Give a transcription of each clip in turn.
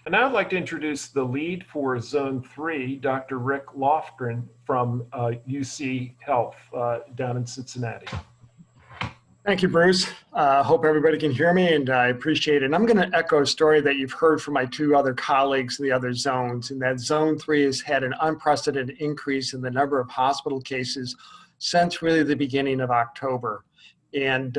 And now I'd like to introduce the lead for Zone 3, Dr. Rick Lofgren from UC Health down in Cincinnati. Thank you, Bruce. Hope everybody can hear me, and I appreciate it. And I'm going to echo a story that you've heard from my two other colleagues in the other zones, and that Zone 3 has had an unprecedented increase in the number of hospital cases since really the beginning of October. And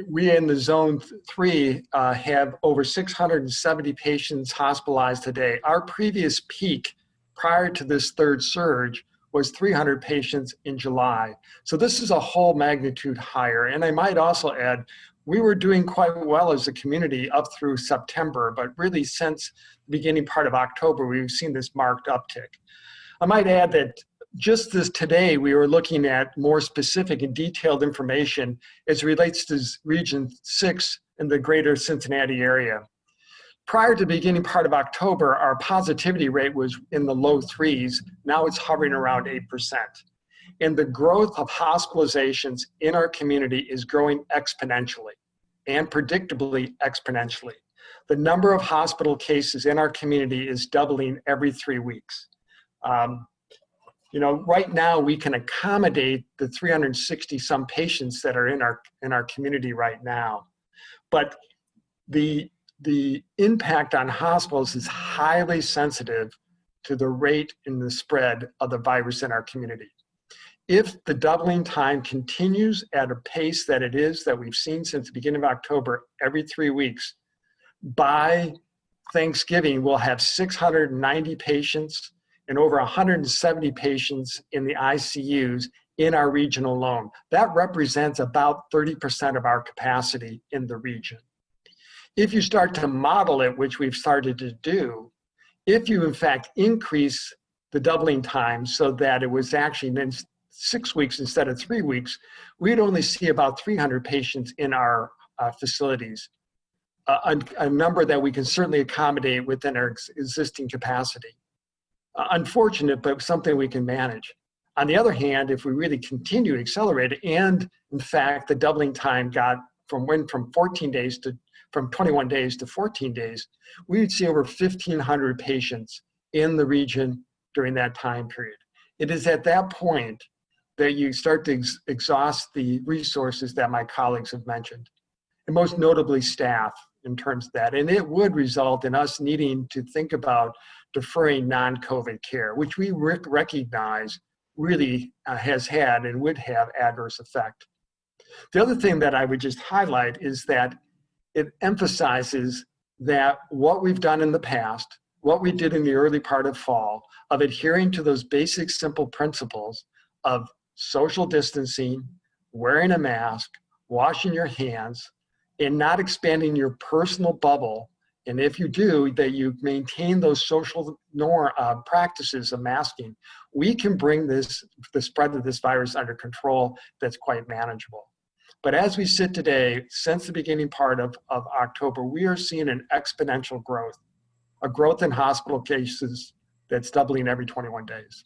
we in the Zone 3 have over 670 patients hospitalized today. Our previous peak prior to this third surge was 300 patients in July. So this is a whole magnitude higher. And I might also add, we were doing quite well as a community up through September, but really since the beginning part of October, we've seen this marked uptick. I might add that just this today, we were looking at more specific and detailed information as it relates to Region 6 in the greater Cincinnati area. Prior to the beginning part of October, our positivity rate was in the low 3s. Now it's hovering around 8%. And the growth of hospitalizations in our community is growing exponentially and predictably exponentially. The number of hospital cases in our community is doubling every 3 weeks. Right now we can accommodate the 360 some patients that are in our community right now. But the impact on hospitals is highly sensitive to the rate in the spread of the virus in our community. If the doubling time continues at a pace that it is, that we've seen since the beginning of October, every 3 weeks, by Thanksgiving, we'll have 690 patients and over 170 patients in the ICUs in our region alone. That represents about 30% of our capacity in the region. If you start to model it, which we've started to do, if you in fact increase the doubling time so that it was actually 6 weeks instead of 3 weeks, we'd only see about 300 patients in our facilities, a number that we can certainly accommodate within our existing capacity. Unfortunate, but something we can manage. On the other hand, if we really continue to accelerate it, and in fact the doubling time went from 21 days to 14 days, we would see over 1,500 patients in the region during that time period. It is at that point that you start to exhaust the resources that my colleagues have mentioned, and most notably staff in terms of that. And it would result in us needing to think about deferring non-COVID care, which we recognize really has had and would have adverse effect. The other thing that I would just highlight is that it emphasizes that what we've done in the past, what we did in the early part of fall, of adhering to those basic simple principles of social distancing, wearing a mask, washing your hands, and not expanding your personal bubble. And if you do, that you maintain those social practices of masking, we can bring the spread of this virus under control that's quite manageable. But as we sit today, since the beginning part of October, we are seeing an exponential growth, a growth in hospital cases that's doubling every 21 days.